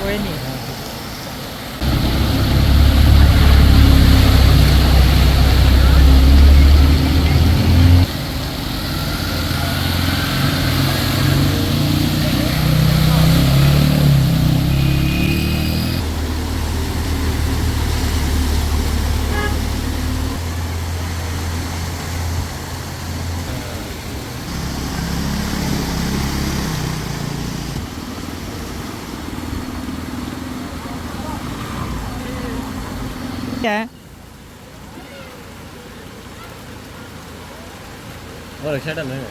कोई नहीं। है और रिक्शा डालना है,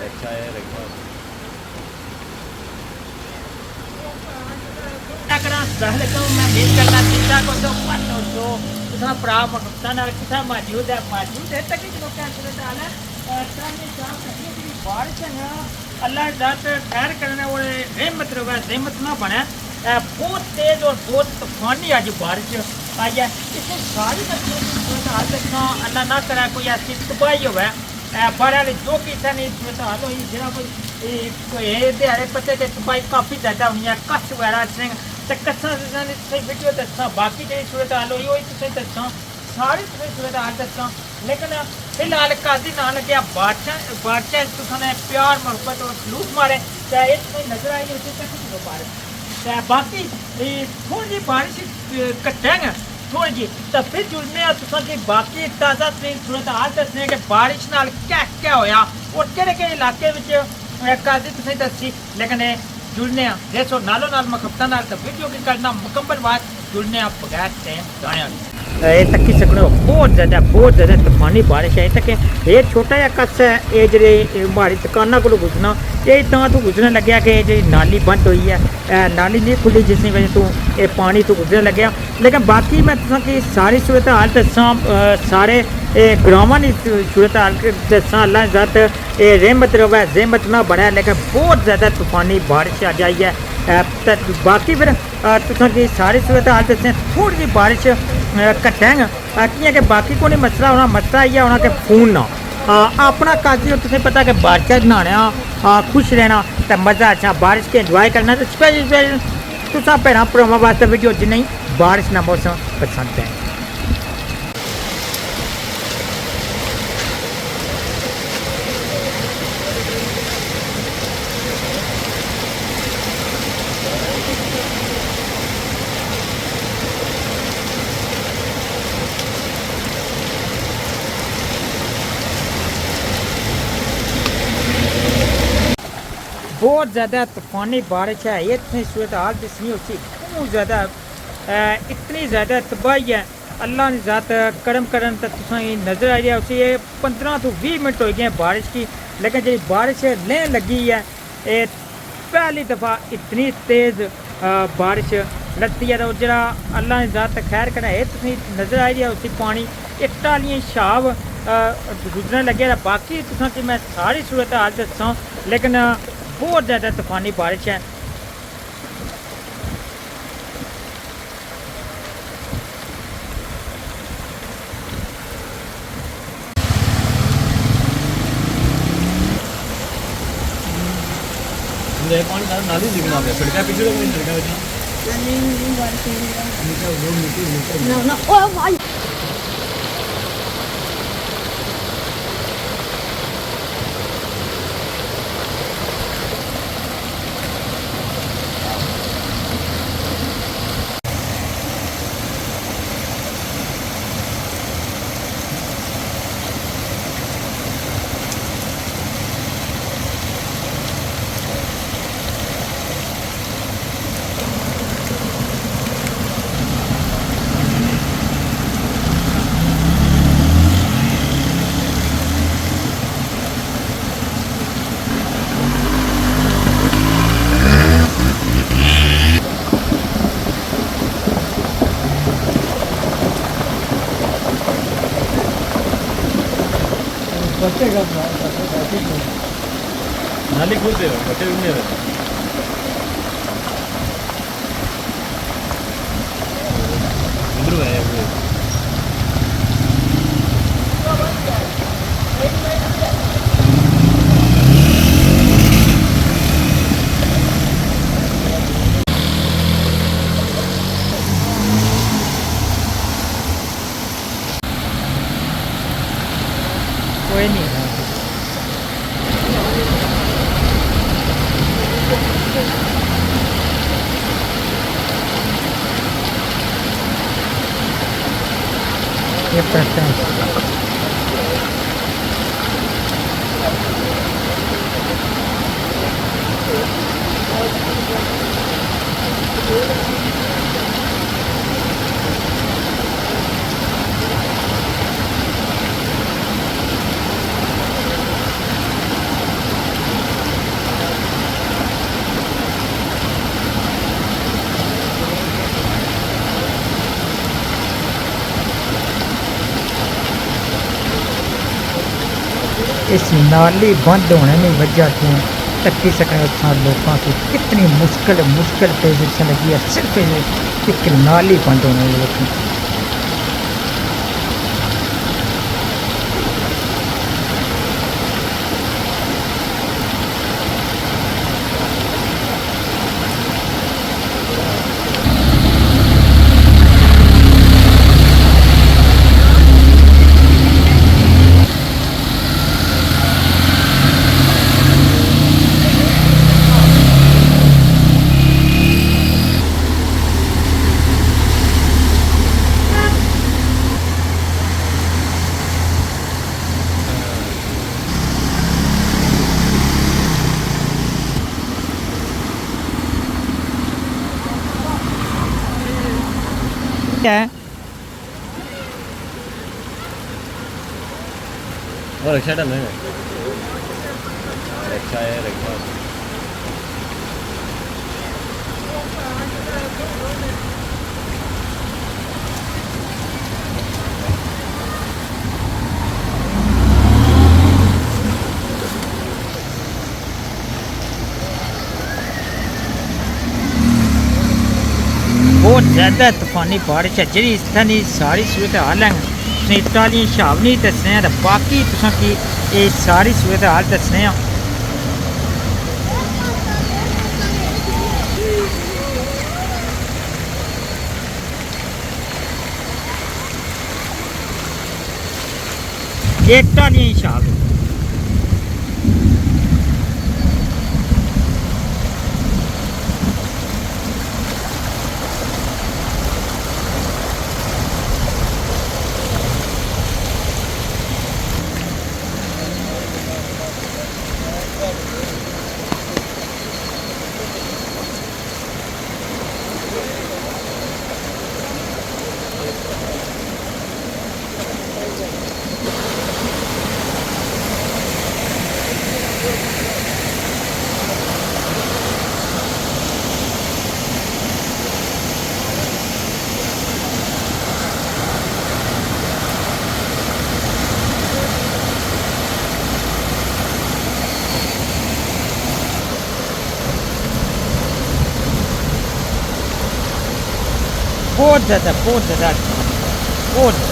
रिक्शा है रिक्शा अकरा दहले को मैं भेज करना चिंता को तो मत दो कितना प्राप पाकिस्तान और कितना मौजूद है तक कि लोग क्या चले डाला सामने साफ कहीं की बारिश है अल्लाह जात खैर करने वो रहमत रहा रहमत ना बने बहुत तेज और बहुत तूफानी आज बारिश आई है। इसमें सारी हाल तक अल्लाह ना करा कोई ऐसी तबाही हो बहरहाल जो किसी ने सूरत हाल हुई जिन्हों कोई दिहाड़े पते कि तबाही काफ़ी ज़्यादा हुई है कच्छ वगैरह तो कच्छा वीडियो दसा बाकी जी सूरत हाल हुई वही तुम दसा सारी तुम्हें सूरत हाल दसा लेकिन फिलहाल काजी ना लगे बादशाह तुमने प्यार मोहब्बत और सलूक मारे चाहे ये तुम्हें नजर आई उसी तक किलो बारिश बाकी थोड़ी जी बारिश कटेंगे थोड़ी जी तो फिर जुड़ने तुसा की बाकी ताज़ा तरीन सूरत हाल दसने कि बारिश नाल क्या क्या होया और केड़े केड़े इलाके विच काजी तुसें दसी लेकिन जुड़ने जैसो नालों नाल मखबता नाल तो वीडियो की करना मुकम्मल बात जुड़ने बगैर टाइम गाने ये तक की सकने बहुत ज़्यादा तूफानी बारिश है तक ये छोटा जहा कस है ये जे माड़ी दुकाना को गुजरना ये तू गुजरन लग्या कि जी नाली बंद हुई है नाली नहीं खुली जिस वजह तू ये पानी तू गुजरन लग्या लेकिन बाकी मैं तुसा की सारी सूरत हाल दसा सारे ग्रामां की सूरत हाल दसा अल्लाह ज़ात ये रहमत रवा रहमत ना बने लेकिन बहुत ज़्यादा तूफानी बारिश आ जाई है बाकी फिर तुसा की सारी सूरत हाल दसें थोड़ी जी बारिश घटेंगे कियां कि बाकी को नहीं मसला होना मसला इयै होना कि फोन ना अपना काजी तुसें पता कि बारिश नहाना खुश रहना तो मज़ा अच्छा बारिश के इंजॉय करना तो स्पेशल तुसा भैन भरावां वास्ते वीडियो जिन्हें बारिश का मौसम पसंद है। बहुत ज़्यादा तूफानी बारिश है ये इतनी सूरत हाल जिसनी होती बहुत ज़्यादा इतनी ज़्यादा तबाही है अल्लाह ने ज़ात करम करन तक नज़र आ रही है उसी 15 तो 20 मिनट हो गए बारिश की लेकिन जी बारिश लेने लगी है ये पहली दफ़ा इतनी तेज़ बारिश लगती है तो जरा अल्लाह ने ज़ात खैर करा है तुम नज़र आ रही है उसी पानी इट्टा आलियां शाव गुजरन लगे बाकी तुसा कि मैं सारी सूरत हाल दसा लेकिन बहुत ज़्यादा तूफानी बारिश है। पानी नाली दिखना पे सड़का पीछे लोग नहीं सड़का बचा नहीं बारिश हो रही है ना ओ भाई नाली खोलते हो बच्चे भी नहीं उधर है یہ کرتے ہیں. اس نالی بند ہونے میں وجہ کیوں تکی سکیں لوگوں کی کتنی مشکل پوزیشن لگی ہے صرف ایک نالی بند ہونے میں وجہ. ہے اور رکشا ڈالنا ہے رکشا ہے رکشا بہت زیادہ طوفانی بارش ہے جی اس طرح ساری صورت حال ہے اتالی شاب نہیں دسنے ہیں باقی تساں کی یہ ساری صورت حال دسنے ہیں. اتالی شاب بہت زیادہ بہت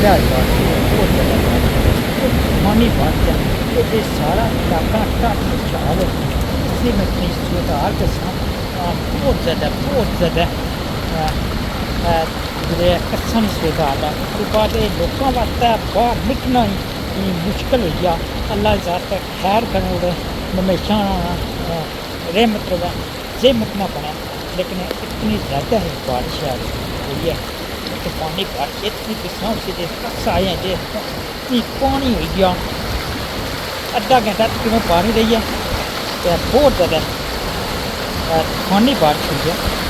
بہت زیادہ طوفانی بارش ہے یہ سارا علاقہ ٹھٹ خوشحال ہے اسی میں اپنی صورتحال کے ساتھ بہت زیادہ جڑے کساں دی صورتحال ہے اس بعد یہ لوگوں واسطے باہر نکلنا ہی مشکل ہوئی گیا اللہ ذات خیر کرنے والے ہمیشہ رحمت ہوگا زحمت نہ بنے لیکن اتنی زیادہ ہے بارش ہوئی ہے طوفانی بارش اتنی قسم سے کس آئے ہیں اتنی پانی ہوئی گیا ادھا گھنٹہ تقریباً پانی رہی ہے بہت زیادہ طوفانی بارش ہوئی ہے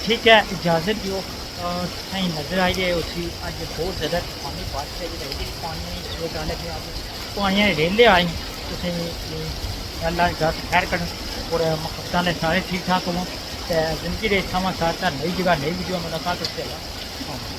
ٹھیک ہے اجازت دیو صحیح نظر آئی ہے اسی اج بہت زیادہ طوفانی بارش ہے پانی صورت حال ہے پانی ریلے آئی تو اللہ ذات خیر کرن اور مقصد نے سارے ٹھیک ٹھاک ہوں زندگی کے ساتھ ساتھ نئی جگہ نئی ویڈیو ملاقات ہوتے ہیں